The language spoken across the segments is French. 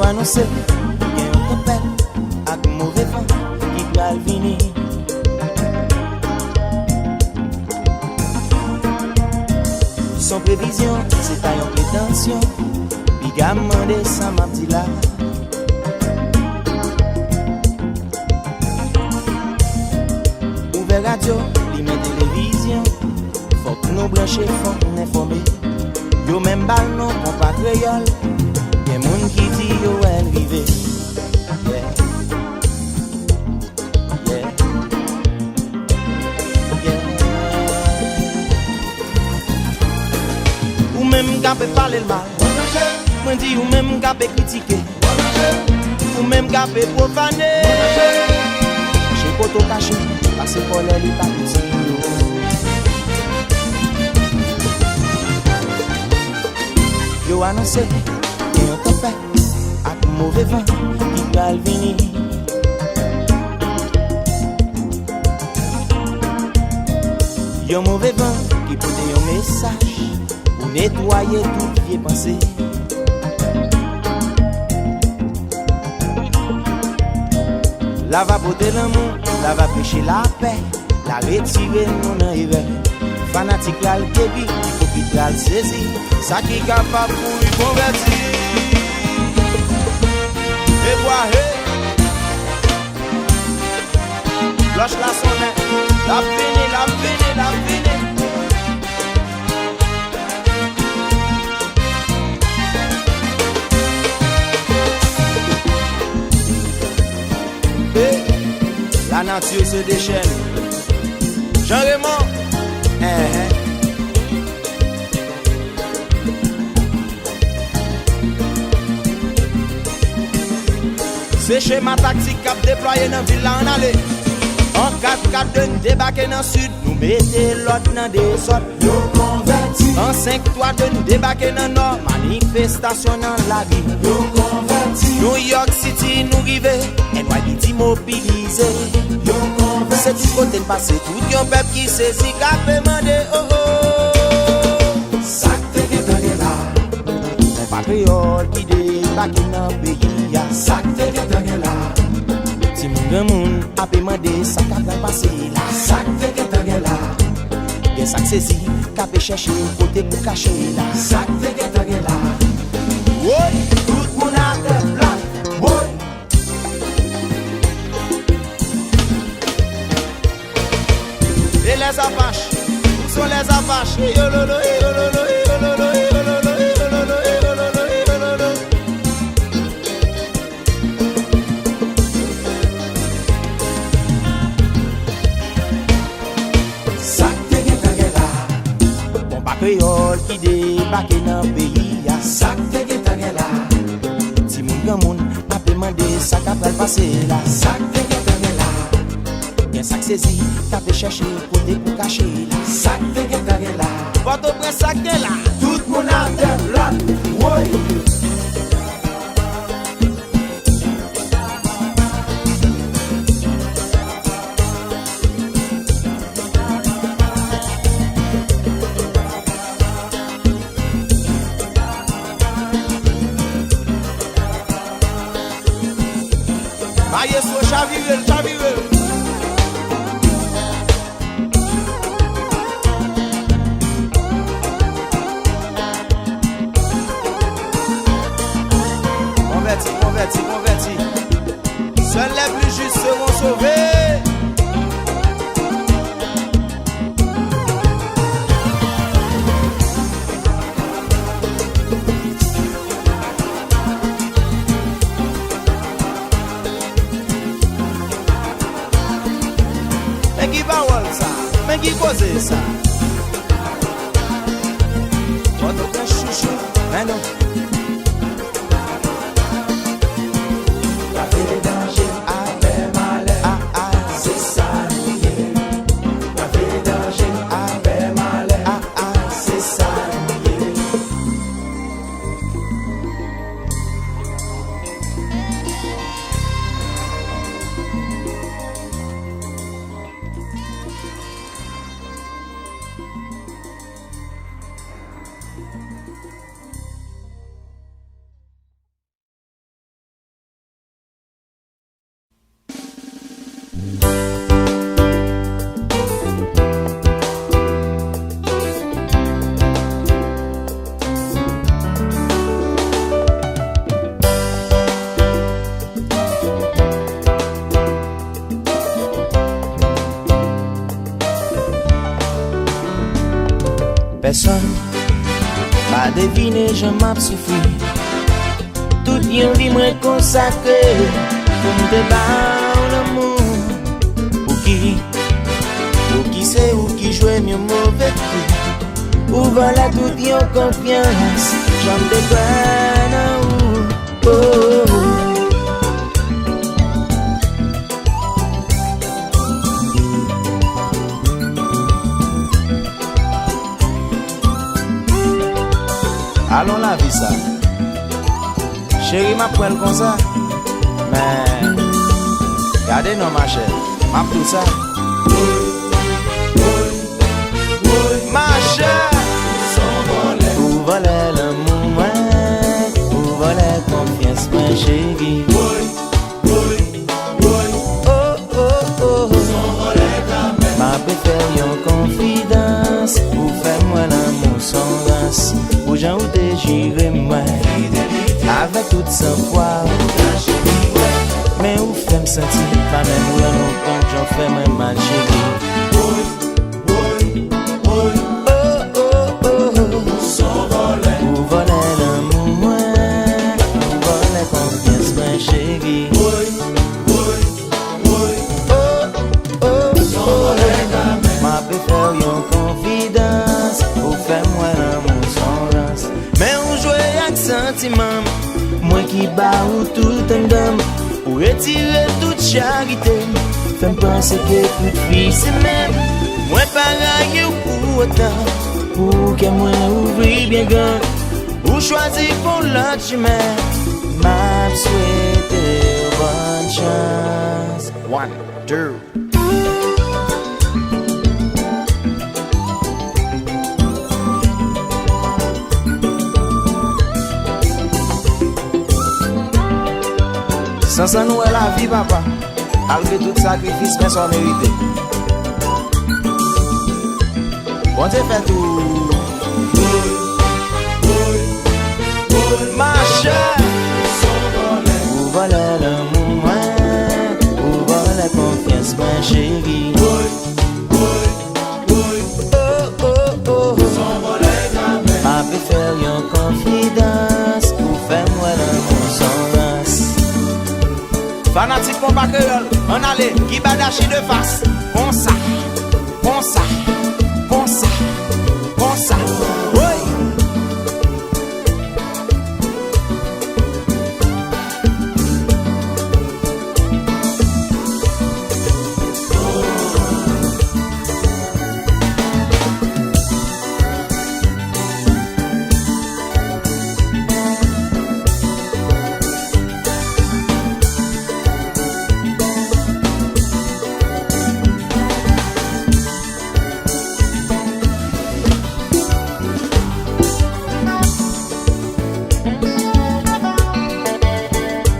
annoncé qu'il y a une tempête avec mauvais vent qui va venir. Sans prévision, c'est pas une prétention. Puis gamin de ça m'a dit là. Ouvert radio, li met télévision. Faut que nous brancher, faut nous informer. Yo même bal non compas créole. Y'a moun qui dit yo elle rive. Yeah. Yeah. Yeah. Ou même qu'à parler le mal. Moi dis ou même qu'à critiquer. Ou même qu'à profaner. J'ai pas tout caché parce que pour les pas petit. Yo annoncé qu'il y a un tempête avec mauvais vent qui va venir. Y a un mauvais vent qui porte un message pour nettoyer tout vieille pensée. La va porter l'amour, la va prêcher la paix, la retirer nous dans l'hiver. Fanatique là le débit, hypocrite là le saisi, ça qui est capable pour y convertir. Et voilà, lâche la sonnette, la vene, la vene, la vene. Et la nature se déchaîne. Jean-Raymond. C'est schéma tactique qu'a déployé dans la ville en aller. En 4-4 de nous débarquer dans le sud, nous mettez l'autre dans des sortes. En 5-3 de nous débarquer dans le nord, manifestation dans la ville. New York City nous river, NYPD mobilisé. C'est du côté de passé, tout yon peuple qui saisit, qu'a demandé oh oh. Sakte ke tage la, Les patriotes qui débarquent dans le pays. sakte ke tage la, Si moun grand moun a demandé ça qu'a passé là. sakte ke tage la, Gen ça saisi, qu'a chercher côté pour cacher là. sakte ke tage la. Oui, Tout moun a te plan, boy. et les apaches, où sont les apaches? Yololo, yololo, yololo, yololo, yololo, yololo, yololo. Sakte ke tage la, Bon pas créole qui débarque dans le pays. sakte ke tage la, Si moun grand moun a demandé ça qu'a passé là. sakte ke tage la, Gen ça saisi, qu'a chercher côté pour cacher là. sakte ke tage la. Votre presse ça là. Tout moun a te plan, boy. Maye so chavirel, chavirel. Converti, converti, converti. Seuls les plus justes seront sauvés. Mais qui parole ça? Mais qui cause ça? Votre chouchou, mais non. Personne m'a deviné, je m'en souffri. Tout yon vie m'a consacré pour me débarrasser l'amour. Pour qui c'est ou qui joue mieux mauvais coup. Ou voilà tout yon confiance, j'en débarrasse ou oh. Allons la vie ça. Chérie m'a pris comme ça. Mais regardez non ma chère, m'a tout ça. Ma chère, où volait l'amour moi, où volait confiance moi chérie. Oh oh oh, m'a préféré en confidence, pour faire moi l'amour sans grâce. Pour j'en ou déchirer moi, avec toute sa foi. Mais où fait me sentir, pas même où l'on compte, j'en fais même mal chérie. Oh oh oh, où volait l'amour moi, où volait confiance moi chérie. Oh oh oh, ma préfère yon confidence, pour faire moi l'amour sans grâce. Mais on joue avec sentiment, moi qui bat ou tout un dame, pour retirer toute charité, fait me penser que toute vie c'est même. Moi pareil ou pour autant, pour que moi ouvrir bien grand, ou choisir pour l'autre chemin, m'a souhaité bonne chance. 1, 2. Sans ça nous est la vie papa, malgré tout sacrifice mais sans mériter. Bon Dieu fait tout. Ma chère, où volait l'amour moi, où volait confiance moi chérie. Oh oh oh, ma préfère yon confidence, pour faire moi l'amour sans grâce. Fanatique mon pas créole, on allait, qui badachi de face. Bon ça, bon ça, bon ça, bon ça. Oui.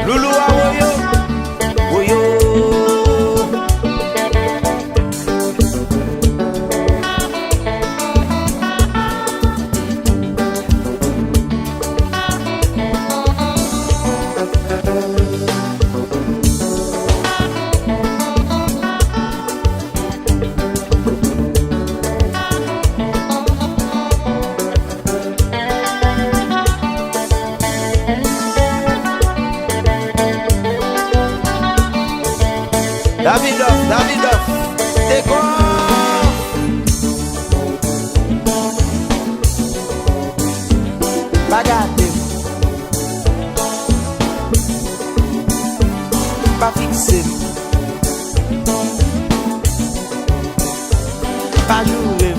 Loulou a woyo, woyo. Davidoff, t'es quoi? Bagarre, pas fixé, pas joué.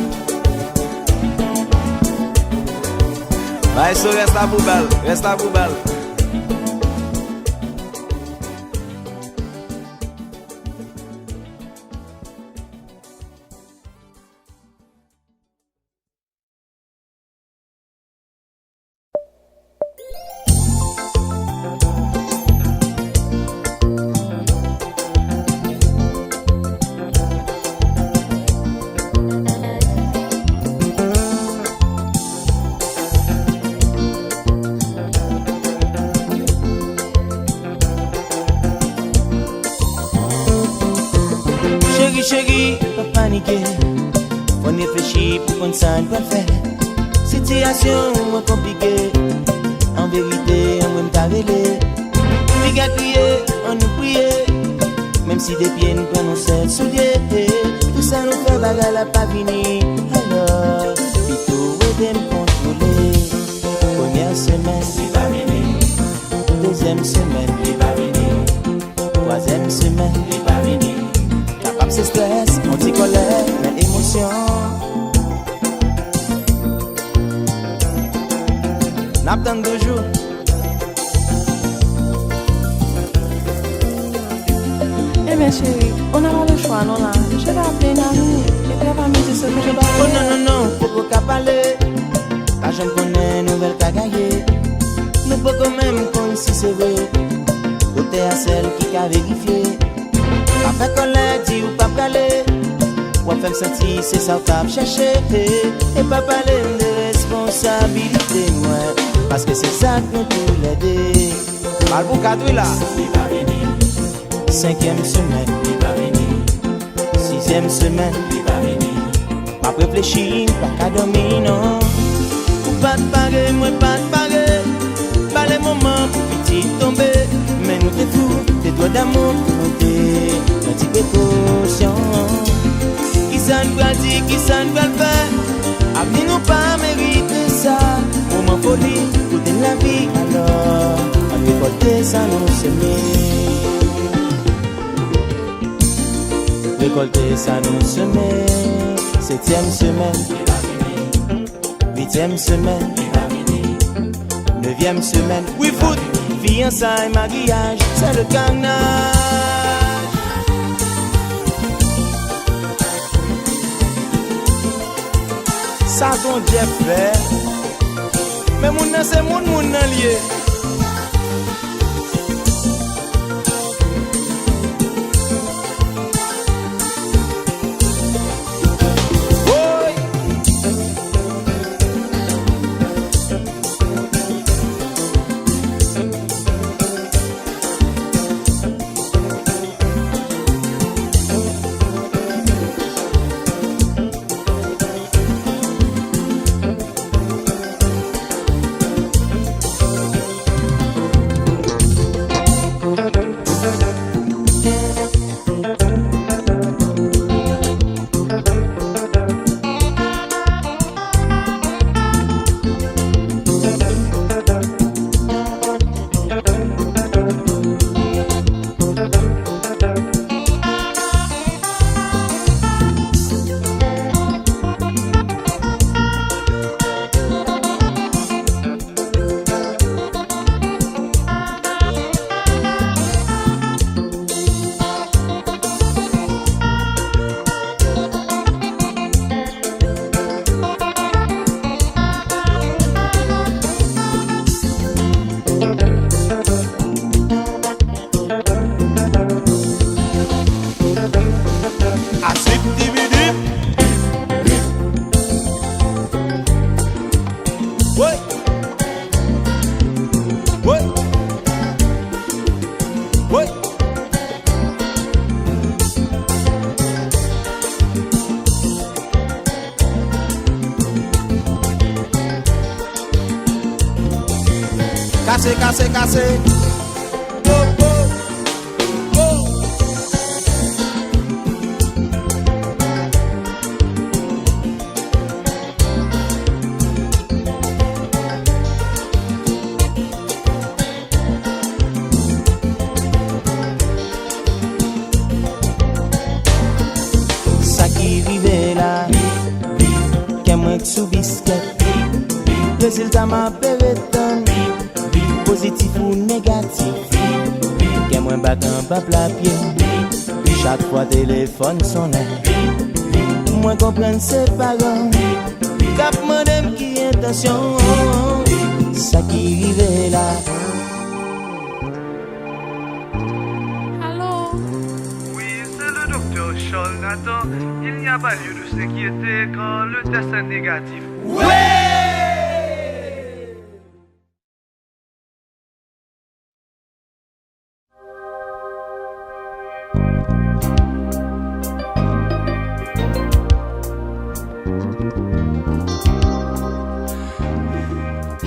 Vai, reste à poubelle, reste à poubelle. Chérie, pas paniquer. On réfléchit pour qu'on s'en va faire. Situation compliquée. En vérité, on me t'avéler. Puis à crier, on nous prier. Même si des pieds nous prennent seul souliers. Tout ça nous fait bagarre la pas fini. Alors, plutôt aider me contrôler. Première semaine, il va venir. Deuxième semaine, il va venir. Troisième semaine, il va venir. Capable c'est stress, anti-colère, mais émotion. N'attend 2 jours. Eh bien chérie, on n'a pas le choix, non là. Je vais appeler une amie. Je vais pas me dire ce que je dois faire. Oh non, faut qu'on parler. Pas j'aime connaître nouvelle cagaille. Nous pas quand même comme si c'est vrai. Côté à celle qui a vérifié. Pas fait qu'on l'a dit ou pas parler. Ou faire me sentir c'est ça qu'on chercher. Et pas parler de responsabilité, moi. Parce que c'est ça que nous tous les deux. Mal pour cadre là. Il va venir. 5e semaine. Il va venir. 6e semaine. Il va venir. Pas réfléchir, pas qu'à dormir, non. Ou pas de pareil, moi pas de pareil. Pas les moments pour petit tomber. Mais nous t'es fous, tes doigts d'amour pour monter. Un petit précaution. Qui ça nous va dire, qui ça nous va le faire. Avenir nous pas mériter ça. Moment folie, tout est la vie. Alors, on récolter ça nous semer. Récolter ça nous semer. 7e semaine, il va venir. 8e semaine, il va venir. 9e semaine, oui foot, fiançailles, mariage, c'est le carnage. Ça ton Dieu fait. Mais mon nom c'est mon nom lié. Cassé. Ça qui vive là, qu'est moi qui sous biscuit. Résultat m'a pévéton. Positif ou négatif, qu'est moins battant pas la pied. Chaque fois téléphone sonne, moins comprendre ses parents. Cap madame qui intention, ça qui arrive là. Allô? Oui, c'est le docteur Charles Nathan. Il n'y a pas lieu de s'inquiéter quand le test est négatif. Ah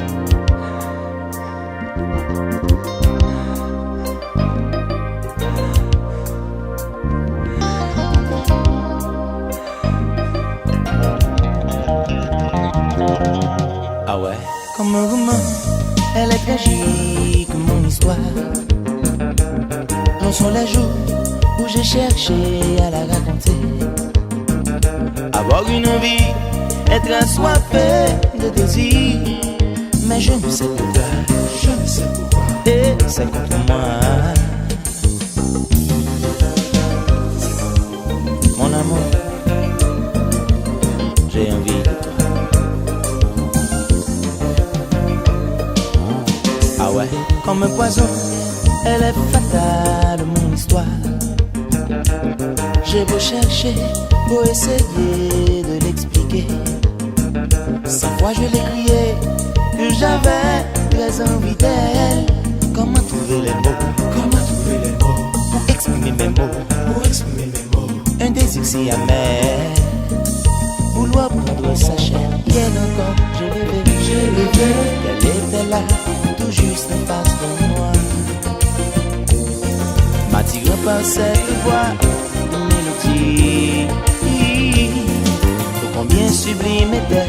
ouais. Comme un roman, elle est tragique, mon histoire. J'en sont les jours où j'ai cherché à la raconter. Avoir une envie, être assoiffé de désir. Mais je ne sais pourquoi, et c'est contre moi. Mon amour, j'ai envie de toi. Ah ouais, comme un poison, elle est fatale, mon histoire. J'ai beau chercher, beau essayer de l'expliquer. 100 fois je l'ai crié que j'avais très envie d'elle. Comment trouver les mots pour exprimer mes mots, un désir si amer, vouloir prendre sa chair. Hier encore j'ai rêvé qu'elle était là, tout juste en face de moi, m'attirant par cette voix, mélodie. Oh, combien sublime était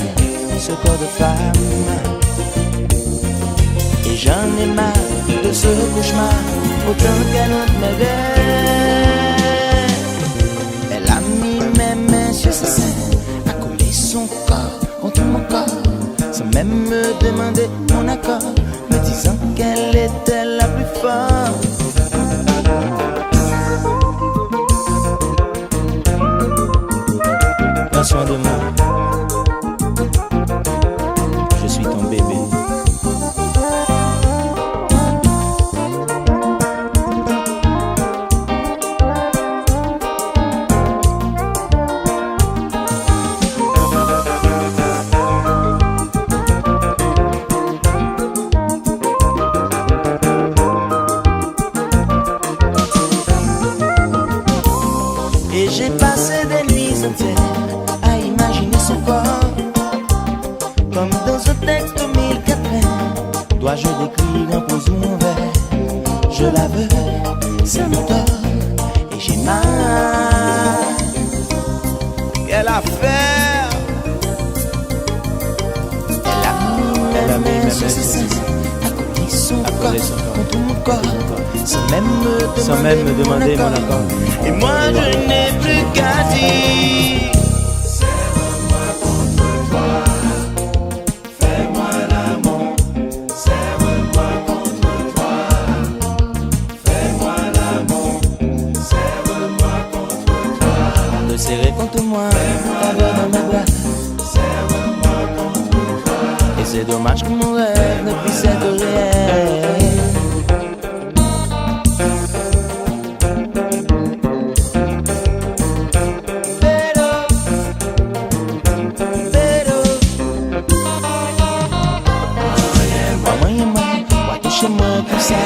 ce corps de femme. Et j'en ai marre de ce cauchemar, autant qu'elle me rêve. Elle a mis mes mains sur ses seins, a collé son corps contre mon corps, sans même me demander mon accord, me disant qu'elle était la plus forte. Prends soin de moi, je suis ton bébé. Et j'ai passé des nuits entières à imaginer son corps, comme dans un texte de 1000 quatrains. Dois-je l'écrire en prose ou en vers? Je la veux, c'est mon tort, et j'ai mal. Quelle affaire! Elle a mis mes mains sur ses seins, à côté son corps contre mon corps, sans même me demander mon accord. Et moi je n'ai plus qu'à dire: serre-moi contre toi, fais-moi l'amour. Serre-moi contre toi, fais-moi l'amour. Serre-moi contre toi, te serrer contre moi, t'avoir dans mes bras. Serre-moi contre toi, et c'est dommage que mon rêve ne puisse être réel. Touche-moi comme ça,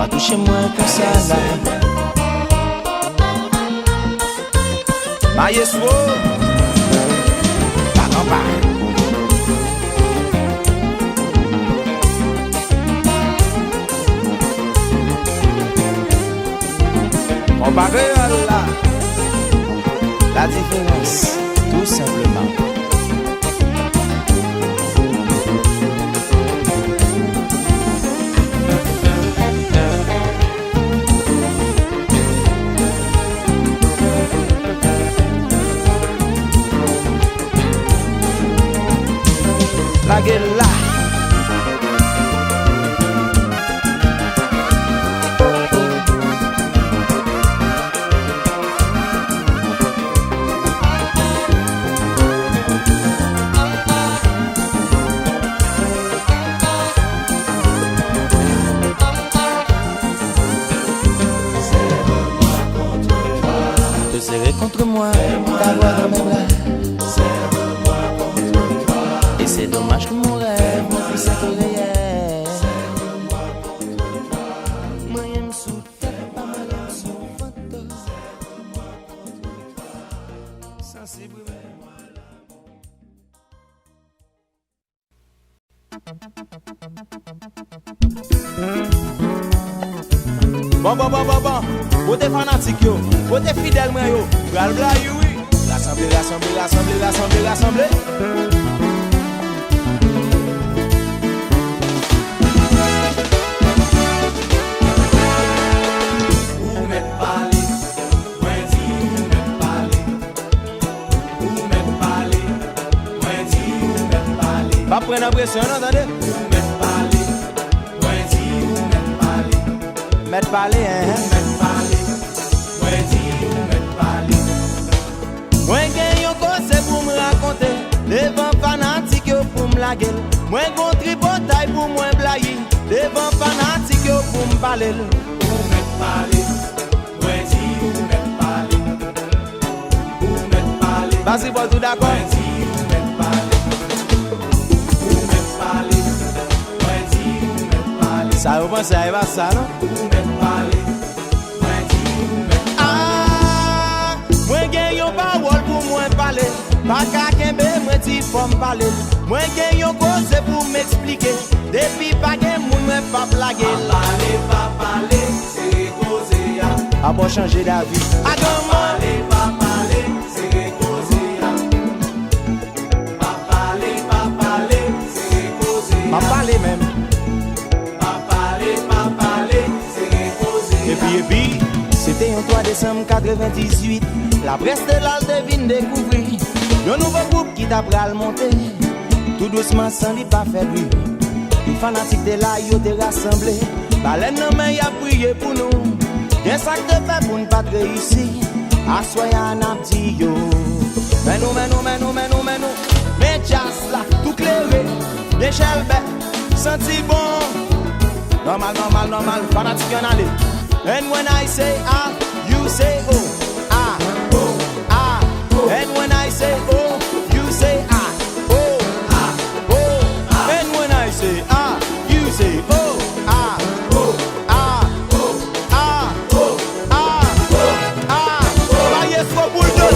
touche-moi comme ça, Maestro, Papa. On va là la différence, tout simplement. La guerre là. contre moi, t'avoir dans mes bras. Serre-moi contre toi. Et c'est dommage que mon rêve ne puisse être réel. Serre-moi contre toi. Moi j'aime sous tête, pas mal sous fantôme. Serre-moi contre toi. Sensible. Bon, côté fanatique yo, côté fidèle moi yo, bral bla yo oui. L'assemblée. Où m'être parlé, moi dit où m'être parlé. Où m'être parlé, moi dit où m'être parlé. Pas prendre pression, entendez? Où m'être parlé, moi dit où m'être parlé. Mettre parler, hein? Où m'être parlé, moi dit où m'être parlé. Moi gen yon cause pour me raconter, devant fanatique yo pour me la gueule. Moi gon tripotaille pour moi blayer, devant fanatique yo pour me parler. Où m'être parlé, moi dit où m'être parlé. Où m'être parlé, Vas-y, pas tout d'accord? moi dit où m'être parlé. Où m'être parlé, moi dit où m'être parlé. Ça vous pense à Eva ça, non? Où m'être parlé, moi dit où m'être Ah, moi gen yon parole pour moi parler. Pas qu'à kembe, moi ti faut me parler. Moi gen yon cause pour m'expliquer. Depuis pas gen moun moi pas blaguer. pas parler, c'est causer ya. A bon changer d'avis. A comment? Pas parler, c'est causer ya. Pas parler, c'est causer ya. M'a parlé même. Pas parler, c'est causer ya. Et puis, c'était un 3 décembre 98. La presse de l'Alte vient découvrir un nouveau groupe qui t'a pral monter. Tout doucement, sans lui pas faire bruit. Les fanatiques de là, ils ont rassemblés. Baleine non mais y a prié pour nous. Y'a sac de fait pour ne pas réussir. Assoya un petit yo. Mais nous. Mais jazz là, tout clairé. L'échelle bête, senti bon. Normal, fanatique y'en allez. And when I say ah, you say oh. Ah, oh, ah. And when I say oh, you say ah, oh, ah, oh. And when I say ah, you say oh, ah, oh, ah, oh, ah, oh, ah, oh, ah. Voyez ce qu'on boule de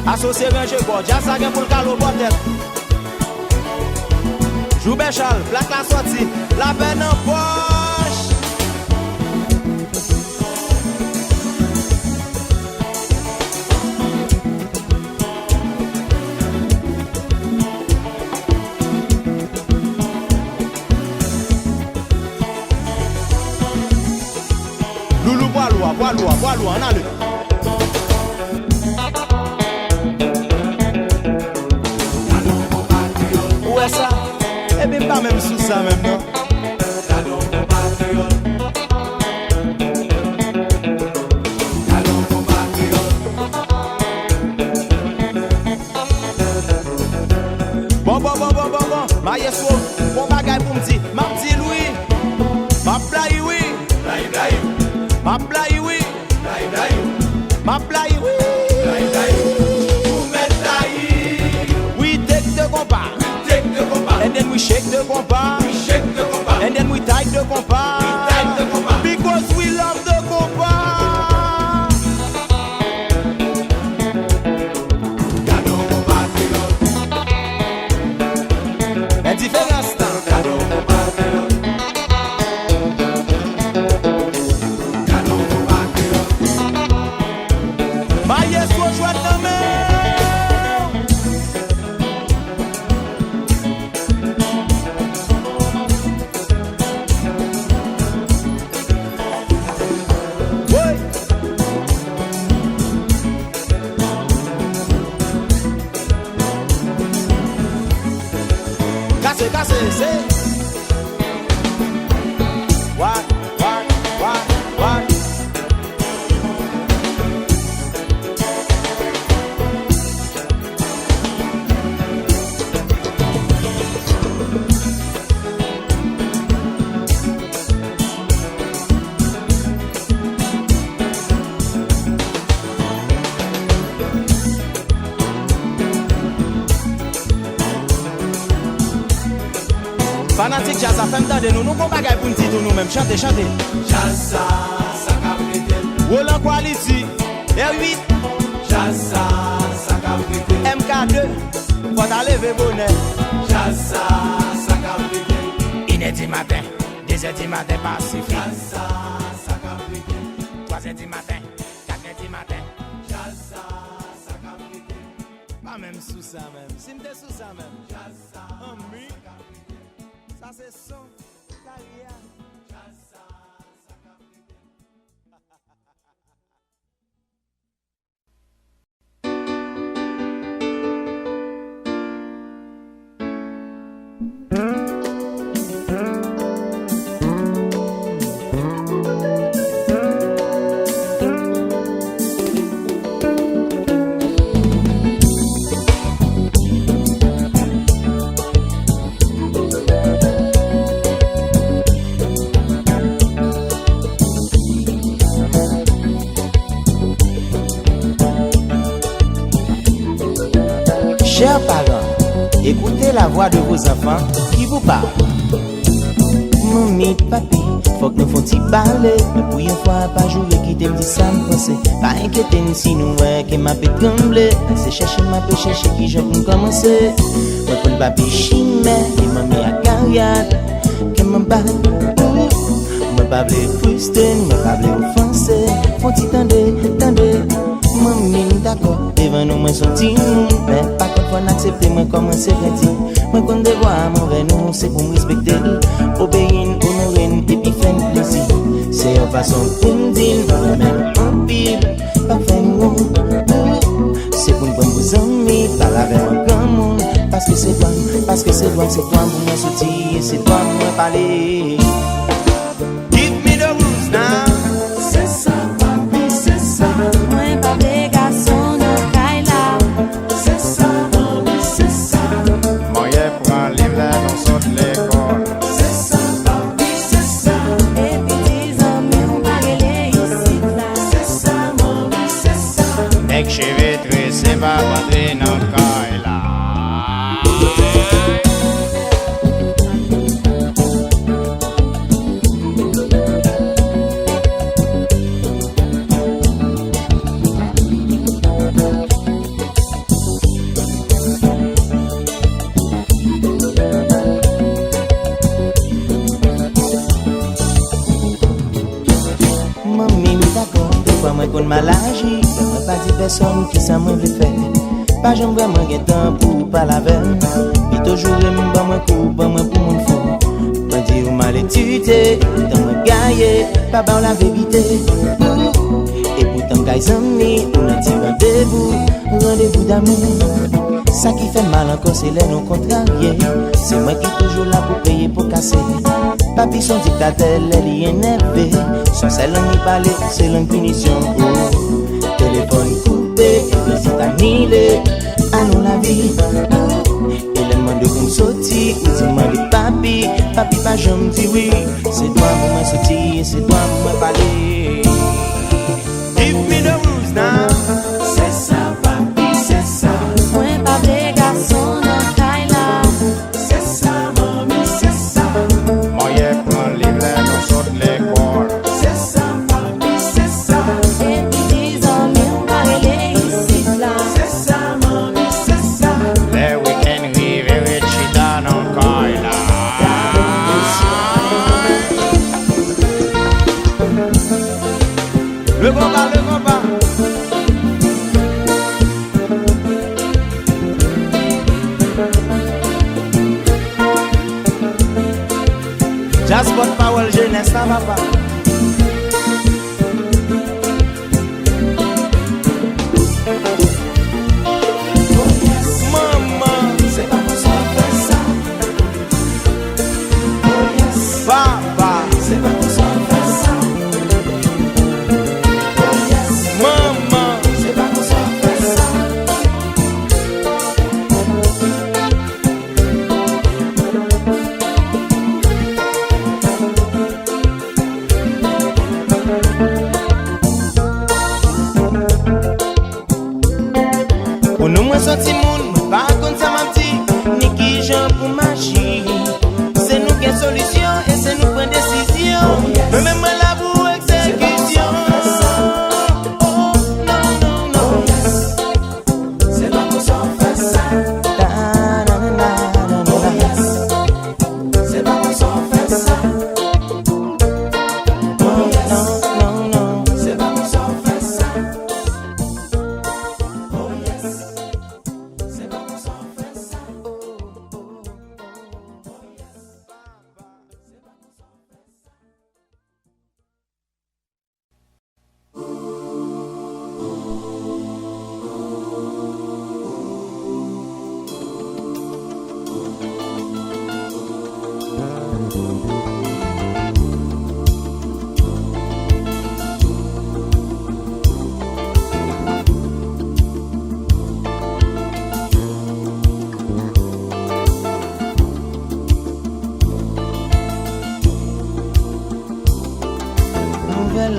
associé ranger quoi, jazz ça gagne pour le calo boîte. Joue béchal, plaque la sortie, la peine en poche. Loulou bois loin, on a le. Ouais ça, et bien pas même sous ça même non. Bon, Maïeso, bon bagay pour m'di, m'a dit Louis, m'a blaye oui, m'a blaye oui, m'a blaye oui. We take the compas. And then we shake the compas. And then we tight the compas. Because we love the compas. Indifférence Maïeso chouette de mer. Cassé, c'est what? Fanatique jazz a fait m'tendre nous gon bagay pour nous dire nous même chanter chanter. Jazz ça cabrité. Roland Quality R8 Jazz ça cabrité. MK2 faut lever bonnet. Jazz ça cabrité. 1h du matin, 2h du matin Pacifique. Jazz ça cabrité. 3h du matin, 4h du matin. Jazz ça cabrité. Pas même sous ça même. Si m'était sous ça même. Jazz ça Ami. Ça c'est son carrière. Chers parents, écoutez la voix de vos enfants qui vous parlent. Mamie, papi, faut que nous fassions parler. Mais pour une fois, pas jouer qui t'aime dit ça me pense. Pas inquiéter si nous voyons que ma pète tremble. C'est chercher qui je peux commencer. Moi, pour le papi chimé, et mamie à carrière, que m'en bat. Moi, pas blé frustré, moi, pas blé offensé. Faut-il tendre. Mamie, d'accord, devant nous, moi, son petit monde. Mais pas qu'on faut accepter, moi, comme un secret. Moi, qu'on devoir mauvais nous, c'est pour me respecter. Obéir, honorer, et puis faire plaisir. C'est une façon pour me dire, même en pile, pas faire nous. C'est pour nous prendre vos amis, parler avec un grand monde. Parce que c'est toi, c'est toi pour me sortir, c'est toi pour me parler. Give me the rules now. C'est ça, papi, c'est ça. Moi, pas des garçons de Kaila. C'est ça, mamie, c'est ça. Moi, je prends livre là dans son l'école. C'est ça, papi, c'est ça. Et puis 10 ans, mais on va aller ici, là. C'est ça, mamie, c'est ça. Mec, je vais tresser ma patrie dans le caille là. Mamie, d'accord, des fois moi qu'on mal agi. Moi pas dit personne qui ça moi veut faire. Pas j'aime vraiment gain temps pour pas la veine. Et toujours j'aime pas moi coup, pas moi pour mon fou. Moi dit ou mal étudié, tant moi gaillé, pas bon la vérité. Et pourtant guys amis, on a dit rendez-vous d'amour. Ça qui fait mal encore c'est les non contrariés. C'est moi qui toujours là pour payer pour casser. Papi son dictateur, elle est énervé. Son seul langue y parler, c'est langue punition. Téléphone coupé, visite annulée. À nous la vie. Et le demande de vous sortir, ou demande papi. Papi pas jamais dit oui. C'est toi pour moi sortir, c'est toi pour moi parler. Give me the rules now. C'est ça, papi, c'est ça. Moi, pas des garçons de Kaila. C'est ça, mamie, c'est ça. Moi, je prends livre là dans son l'école. C'est ça, papi, c'est ça. Et puis 10 ans, mais on va aller ici, là. C'est ça, mamie, c'est ça. Les week-ends, rive et chita dans le caille là. Le combat. Just but power jeunesse, ça va pas. Maman, C'est pas pour ça faire ça. Oh yes. papa, C'est pas pour ça faire ça. Oh yes. maman, C'est pas pour ça faire ça. pour nous sorti moun, pas contre ça m'a dit, ni qui j'en pour magie. C'est nous qui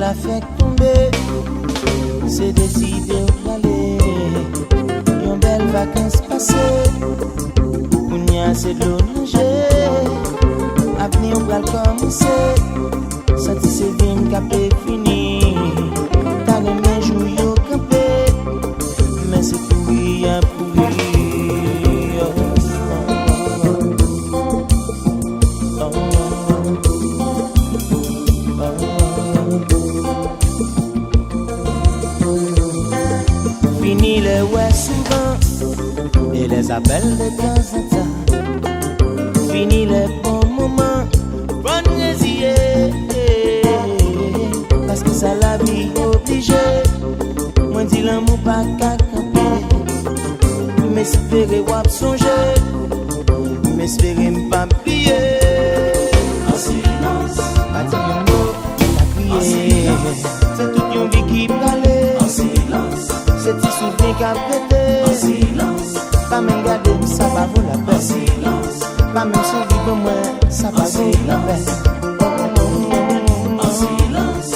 la fait tomber, c'est décider où aller. Une belle vacances passées, on y a assez de l'eau nager. Avenir on va commencer, senti c'est bien capé fini. T'as les mains jouées au campé, mais c'est pour rien pour rien. Fini les ouais souvent et les appels de temps en temps. Fini les bons moments, bonne résilier. Parce que ça la vie obligée. Moi dis l'amour pas qu'à camper. M'espérer wap songer, m'espérer m'pas plier. En silence, Pas dire un mot, pas en crier. silence, C'est toute une vie qui parlait. en silence, C'est tes souvenirs qui a en pété. silence, Pas même garder, ça va vaut la en peine. silence, Pas même sourire pour moi, ça va vaut la peine. en silence.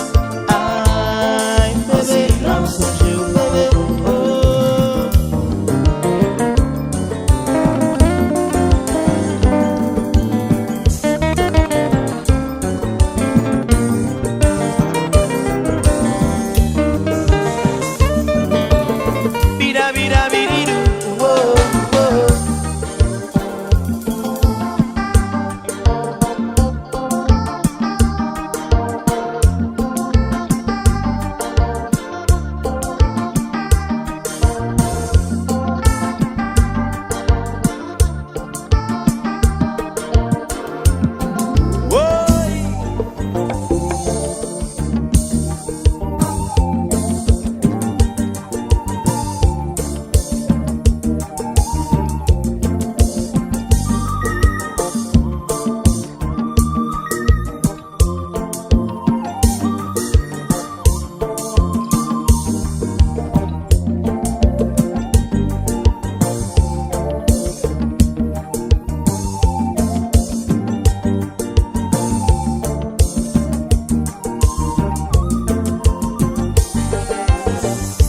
Aïe, bébé, j'ai au bébé. Oh. Bida, bida, bididou, oh, oh.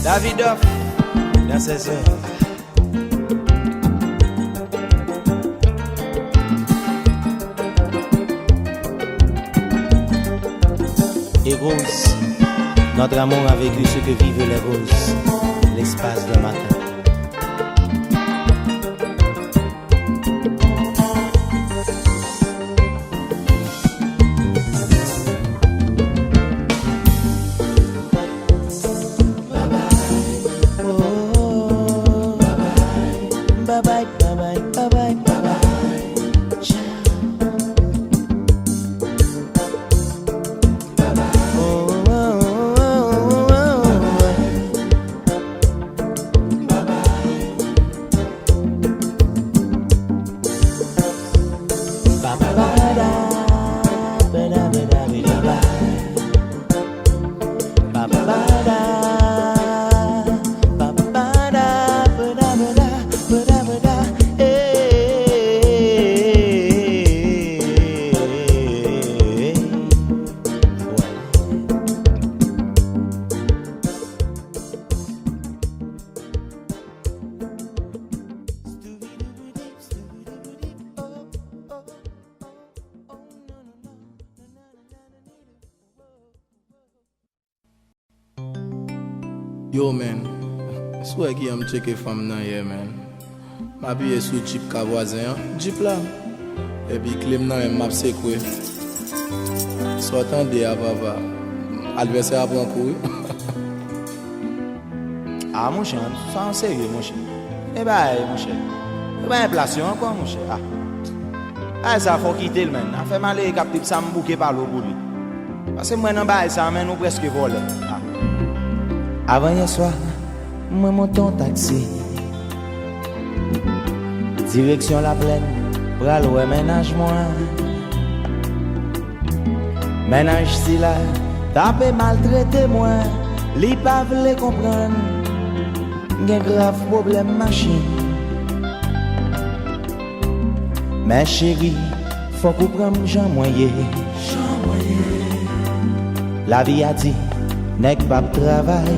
Davidoff dans ses heures. Et rose, notre amour a vécu ce que vivent les roses, l'espace d'un matin. Bye bye, bye bye, bye bye, bye bye. Ciao. Oh, oh, oh, oh, oh. Ba ba ba da, ba da ba da ba da ba. Ba ba ba da, ba ba ba da, ba da ba da, ba da ba da. Yo man, swear ki am cheke fam nan ye man. Ma biye sou Jeep ka voisin, Jeep la. E bi klem nan yon map sekwe. Sotan de avava. Adversaire a pran kou. Ah mon cher, ça en sérieux mon cher. Eh ben mon cher. Eh ben inflation encore mon cher. Ah ça faut quitter le man. A fait mal et capter ça me bouquer par l'eau pour lui. Parce que moi nan bail ça men nous presque volé. Avant hier soir, moi monte en taxi. Direction la plaine, pral ouais ménage moi. Ménage si là, tapé maltraité moi, li pa vle comprendre. Gen grave problème machine. Mais chérie, faut qu'on prenne Jean moyen. La vie a dit nèg pas travail.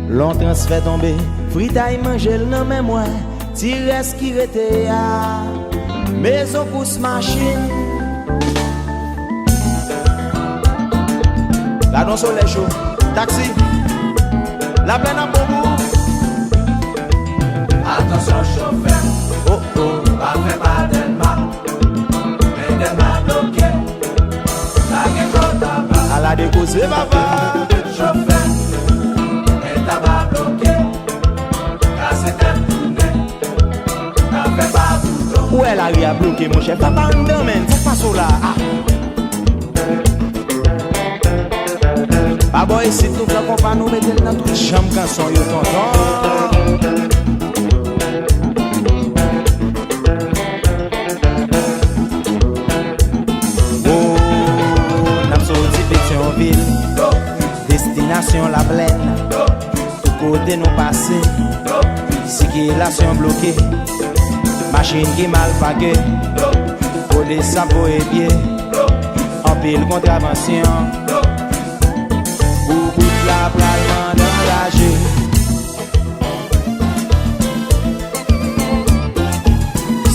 Longtemps se fait tomber, fritaille manger le nom mais moi, ti reste qui rete ya. Maison pousse machine. La don soleil chaud, taxi, la plaine en bon. Attention chauffeur, Oh oh, pas fait pas d'elma, mais d'elma bloqué. La gueule tabac, à la déco c'est papa. chauffeur, et tabac bloqué. Casse tête tournée, t'as fait pas bouton. Où est la rue à bloquer mon chef? Papa on demande, ça passe là. Ah boy, si tout fait qu'on va nous mettre dans toute chambre quand son yo tonton. Oh, n'a sorti Pétionville, destination la plaine. Tout côté nous passer, circulation bloquée, machine qui mal paguée, police à beau et pied, en pile contravention. Beaucoup de la plaque enragée.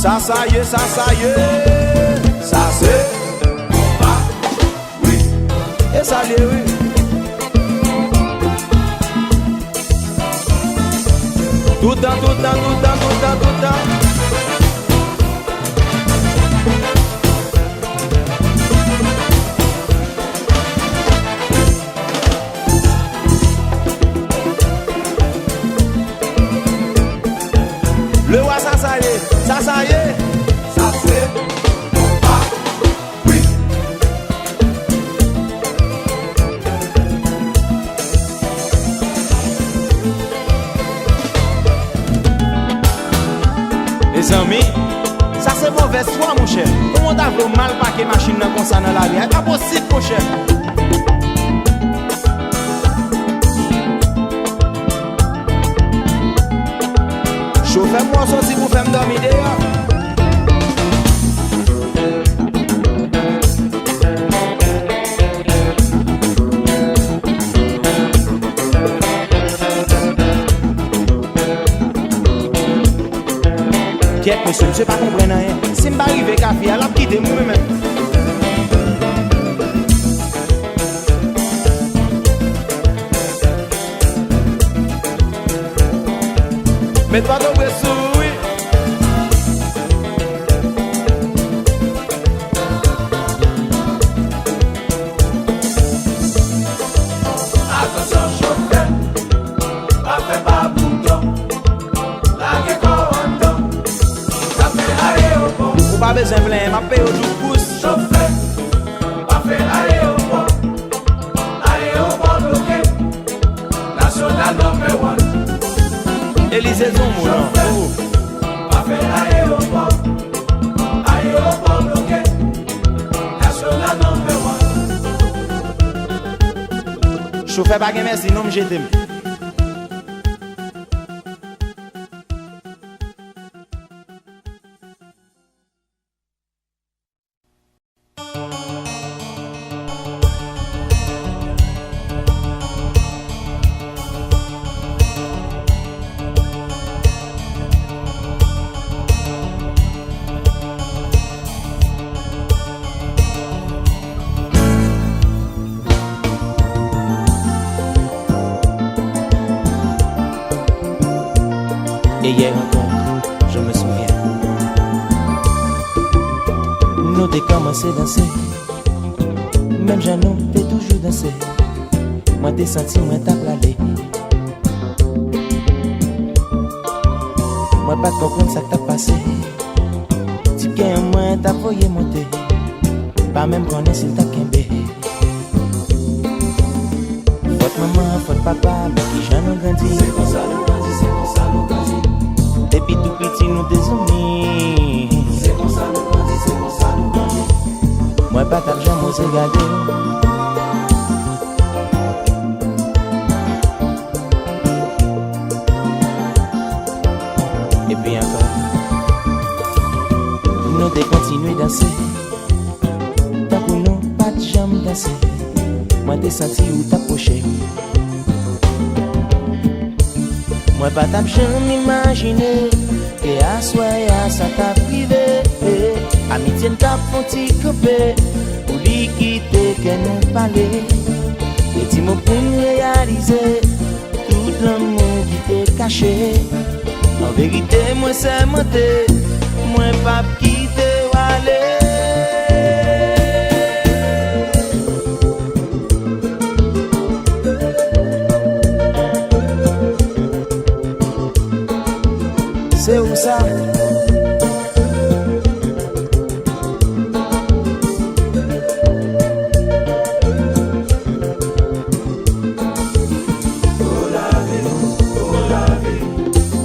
Ça y est, ça y est. Ça c'est combat, oui. Et ça l'est, oui. Tout le temps, tout le temps, tout le temps, tout le temps, tout le temps. Le roi, ça y est, ça y est. ça c'est combat, oui. Les amis, ça c'est mauvaise foi mon cher. Comment t'as vu mal paquet machine comme ça dans la vie? C'est pas possible mon cher. Chauffez-moi sorti pour faire me dormir dehors. Quête monsieur pas comprendre rien. Si m'pa arriver café, elle a quitté moi-même. Mets-toi ton bresou, oui. Attention chauffeur, pas fait pas bouton. La gueule commandant, ça fait aéroport. Ou pas besoin de plein, m'a payé au 12 pouces. Chauffeur, pas fait aéroport. Aéroport bloqué, national number one. Élisée Zomo, non. Pas fait aéroport. Aéroport bloqué, national number one. Chauffeur pas gen merci, non m'jete. Et hier encore, je me souviens, nous t'ai commencé à danser. Même Jeannot t'ai toujours dansé. Moi t'ai senti, moi t'as plalé. Moi pas comprendre ça que t'as passé. Tu gagnes moi t'as voyé monter. Pas même connaître s'il t'a quembé. Faute maman, faute papa, mais qui Jeannot grandit. C'est comme ça nous grandit, c'est comme ça nous grandit. Depuis tout petit nous désunis. C'est comme ça nous grandit, c'est comme ça nous grandit. Moi pas d'argent, moi c'est gardé. Et puis encore, nous t'ai continué danser. Tant que nous pas de jambes danser. moi t'ai senti ou t'approcher. Moi pas t'ap jamais imaginer que à soi à ça t'a privé. Amitié t'a fonti couper pour lui quitter qu'elle nous parlait. Et tu m'as pour réaliser tout l'amour qui t'est caché. En vérité moi c'est monté, moi pas quitter ou aller. C'est où ça?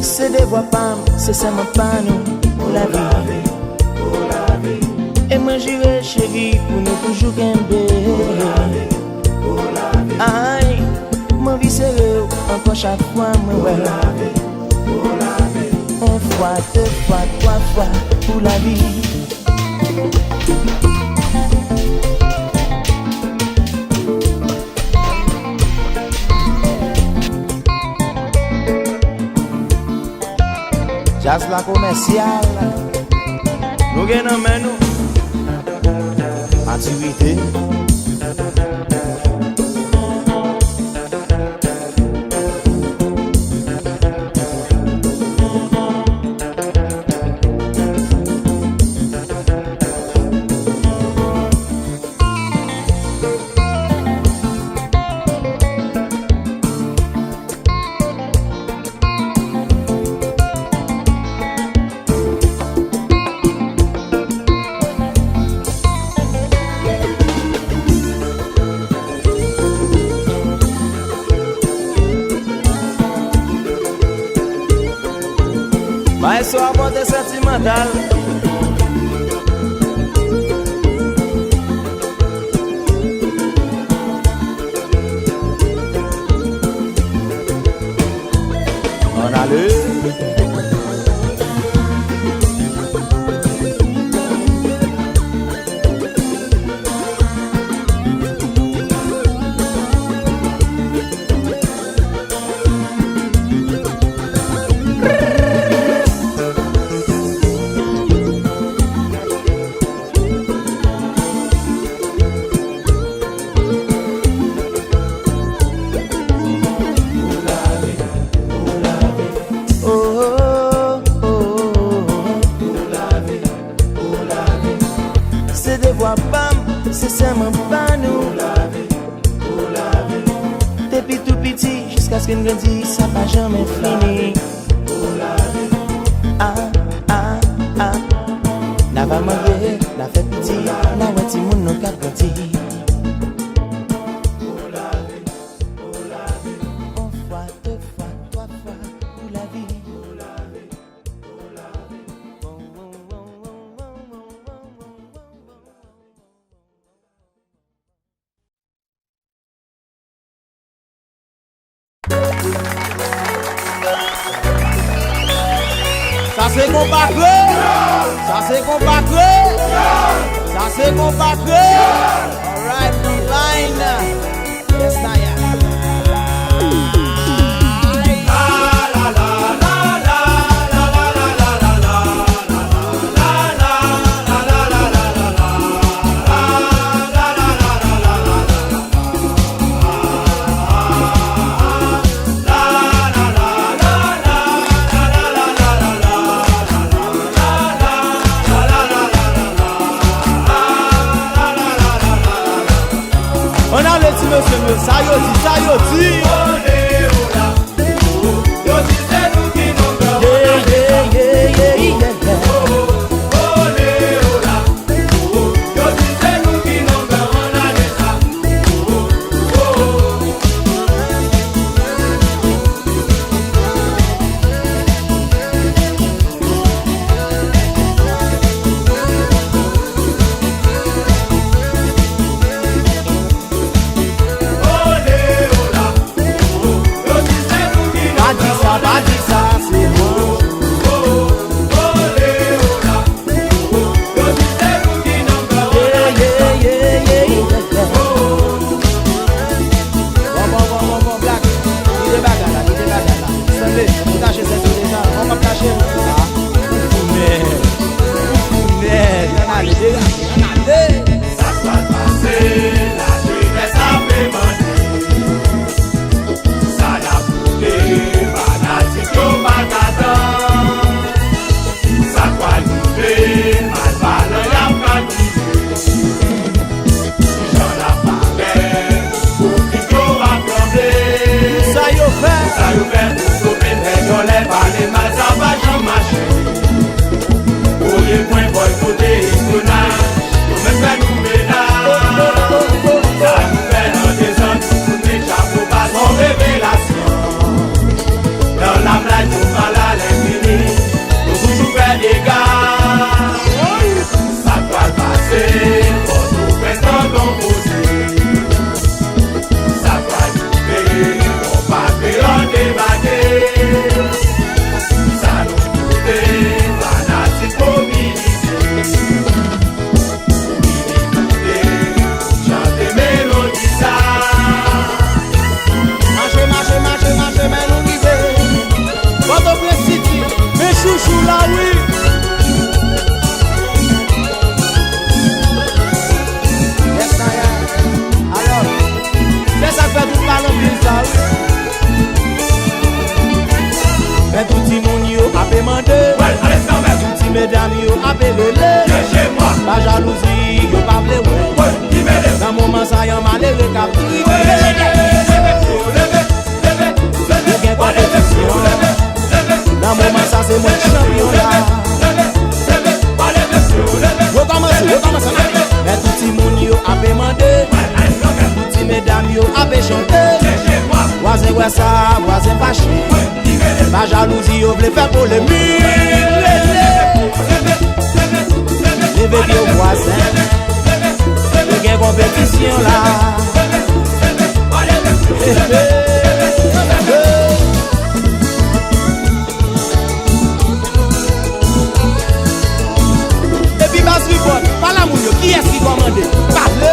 C'est des voix pas, c'est seulement pas nous pour la vie. Et moi j'irai chérie pour nous toujours gagner. Aïe, ma vie c'est encore chaque fois moi ouais. Une fois, deux fois, trois fois pour la vie. Jazz la commerciale, nous gagnons nous activité. Mas sou amor de sentimental. On a le c'est seulement pas nous. Depuis tout petit jusqu'à ce qu'on grandisse, ça va jamais fini. Ah, ah, ah. N'a pas manger, n'a fait petit, n'a pas petit moun non cap petit. Une fois, deux fois, trois fois pour la vie. Ça c'est compatré, ça c'est compatré, ça c'est compatré. Alright, online. Yes, I am. On apelele. Chez moi. Pas jalousie, yo pas vle ouais. Dans moment ça yon malheureux k'ap tripe. Yo gen compétition. Dans moment ça c'est moi champion là. Recommence. Mais tout ti moun yo ap demandé. Tout ti mesdames yo ap chanter. Voisin ouais ça, voisin fâché. Pas jalousie yo vle faire polémique. Levez bien voisin. Yo gen compétition là. Et puis basse report, pas la moun yo, qui est-ce qui commande? Parle.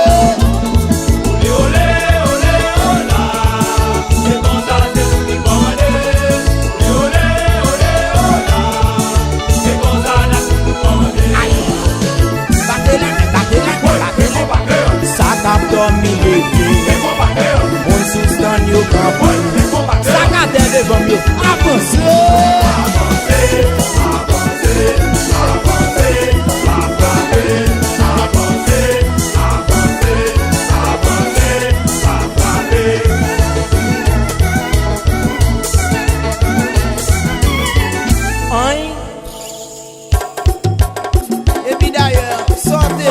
Ça cap dormi on sustan yo campagne. Ça cap devant yo, et puis d'ailleurs, sortez.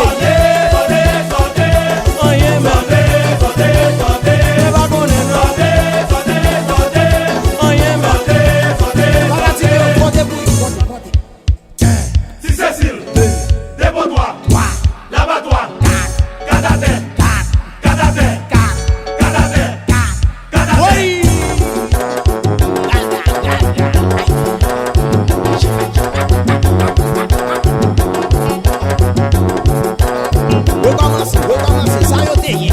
Recommencer, ça y est,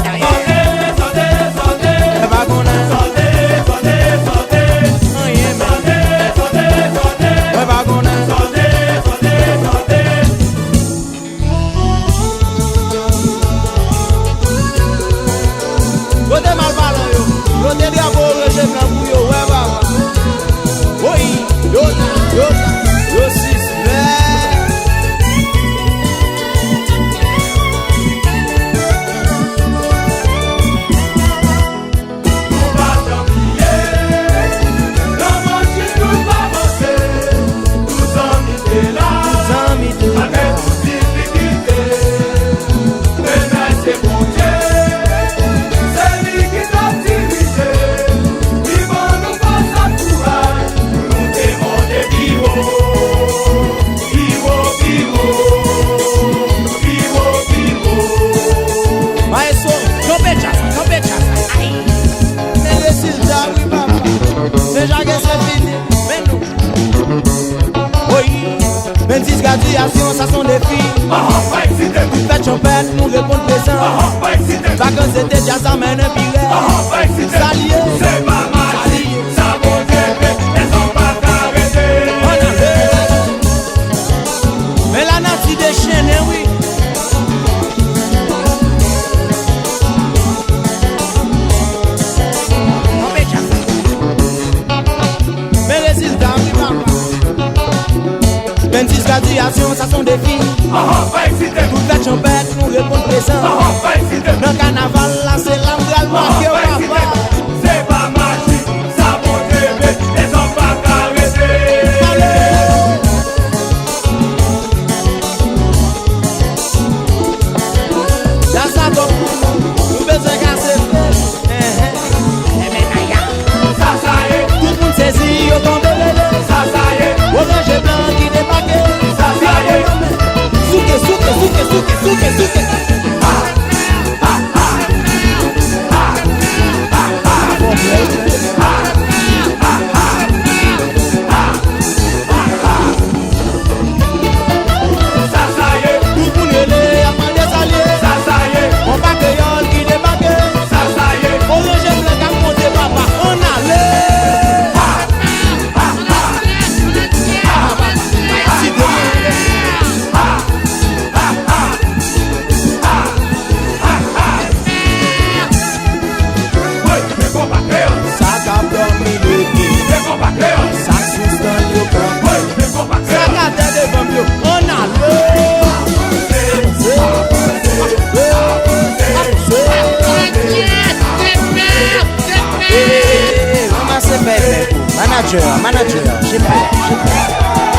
Graduation, ça sont des filles. Faites champêtre, nous répondons présent. Vacances d'été, déjà ça mène un piret. Salier, c'est pas mal. Ça va rêver, elles sont pas arrêtées. Mais la nature déchaîne, oui. Mais résultat, oui, papa. 26 graduations, ça sont des filles. Vous faites champêtre, nous répondons présent. Dans le carnaval, là, c'est l'embral marqué au papa. C'est pas magique, ça va rêver, elles sont pas arrêtées. Là, ça va, nous besoin casser le feu. Ça y est, tout le monde saisit, au tombe le ça y est, orange blanc qui débarque. ça y est. Souke. Manager, j'ai peur.